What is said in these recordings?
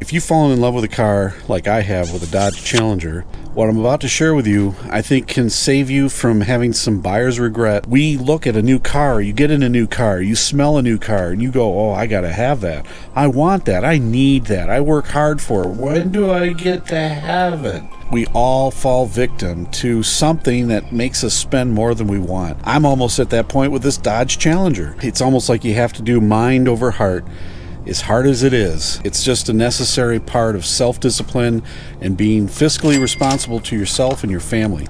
If you've fallen in love with a car like I have with a Dodge Challenger, what I'm about to share with you, I think can save you from having some buyer's regret. We look at a new car, you get in a new car, you smell a new car, and you go, oh, I gotta have that. I want that. I need that. I work hard for it. When do I get to have it? We all fall victim to something that makes us spend more than we want. I'm almost at that point with this Dodge Challenger. It's almost like you have to do mind over heart. As hard as it is, it's just a necessary part of self-discipline and being fiscally responsible to yourself and your family.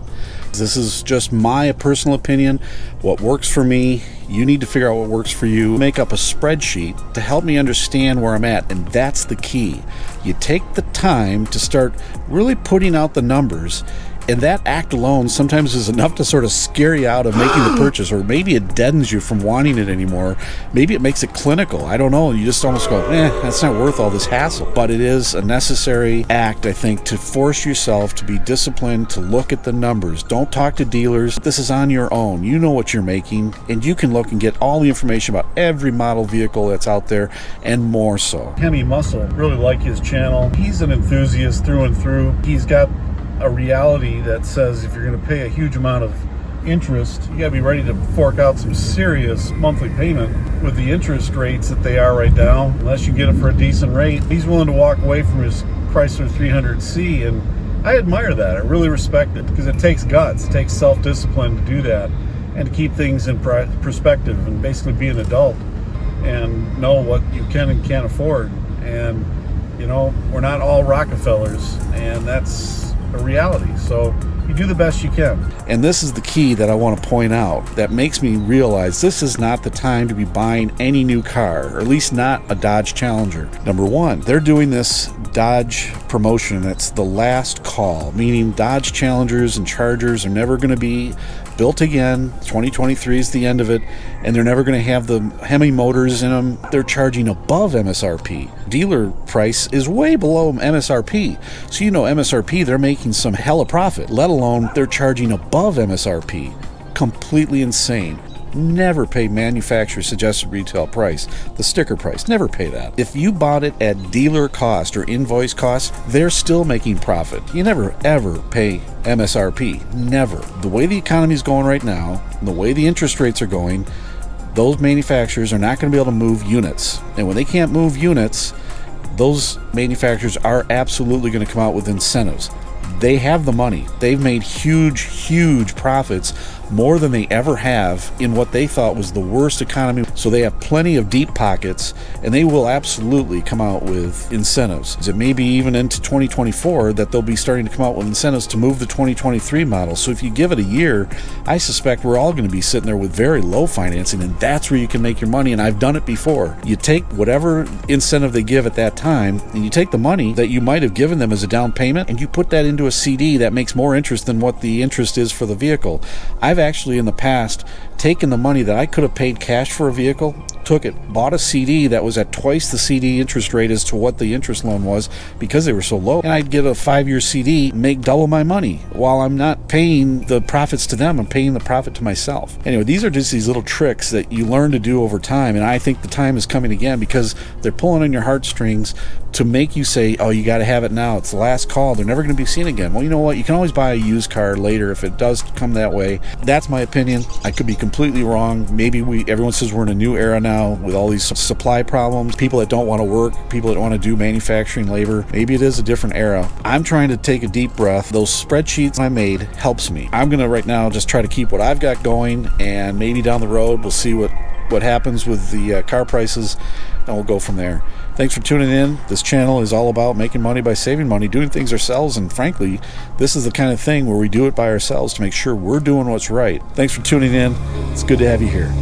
This is just my personal opinion. What works for me, you need to figure out what works for you. Make up a spreadsheet to help me understand where I'm at, and that's the key. You take the time to start really putting out the numbers, and that act alone sometimes is enough to sort of scare you out of making the purchase, or maybe it deadens you from wanting it anymore. Maybe it makes it clinical. I don't know. You just almost go, that's not worth all this hassle. But it is a necessary act, I think, to force yourself to be disciplined, to look at the numbers. Don't talk to dealers. This is on your own. You know what you're making, and you can look and get all the information about every model vehicle that's out there, and more so. Hemi Muscle, really like his channel. He's an enthusiast through and through. He's got a reality that says if you're going to pay a huge amount of interest, you got to be ready to fork out some serious monthly payment with the interest rates that they are right now. Unless you get it for a decent rate, he's willing to walk away from his Chrysler 300C, and I admire that. I really respect it because it takes guts, it takes self-discipline to do that and to keep things in perspective and basically be an adult and know what you can and can't afford. And you know, we're not all Rockefellers, and that's a reality. So you do the best you can. And this is the key that I want to point out that makes me realize this is not the time to be buying any new car, or at least not a Dodge Challenger. Number one, they're doing this Dodge promotion that's the last call, meaning Dodge Challengers and Chargers are never going to be built again. 2023 is the end of it, and they're never going to have the Hemi motors in them. They're charging above MSRP. Dealer price is way below MSRP. So you know MSRP, they're making some hella profit, let alone they're charging above MSRP. Completely insane. Never pay manufacturer suggested retail price, the sticker price. Never pay that. If you bought it at dealer cost or invoice cost, they're still making profit. You never ever pay MSRP. Never. The way the economy is going right now, the way the interest rates are going, those manufacturers are not going to be able to move units. And when they can't move units, those manufacturers are absolutely going to come out with incentives. They have the money. They've made huge profits, more than they ever have in what they thought was the worst economy. So they have plenty of deep pockets, and they will absolutely come out with incentives. It may be even into 2024 that they'll be starting to come out with incentives to move the 2023 model. So if you give it a year, I suspect we're all going to be sitting there with very low financing, and that's where you can make your money. And I've done it before. You take whatever incentive they give at that time, and you take the money that you might have given them as a down payment, and you put that into a CD that makes more interest than what the interest is for the vehicle. I've actually in the past taken the money that I could have paid cash for a vehicle, took it, bought a CD that was at twice the CD interest rate as to what the interest loan was because they were so low, and I'd get a 5-year CD, make double my money while I'm not paying the profits to them, I'm paying the profit to myself. Anyway, these are just these little tricks that you learn to do over time, and I think the time is coming again because they're pulling on your heartstrings to make you say, oh, you got to have it now, it's the last call, they're never going to be seen again. Well, you know what, you can always buy a used car later if it does come that way. That's my opinion. I could be completely wrong. Maybe everyone says we're in a new era now with all these supply problems, people that don't want to work, people that want to do manufacturing labor. Maybe it is a different era. I'm trying to take a deep breath. Those spreadsheets I made helps me. I'm going to right now just try to keep what I've got going, and maybe down the road we'll see what happens with the car prices, and we'll go from there. Thanks for tuning in. This channel is all about making money by saving money, doing things ourselves, and frankly, this is the kind of thing where we do it by ourselves to make sure we're doing what's right. Thanks for tuning in. It's good to have you here.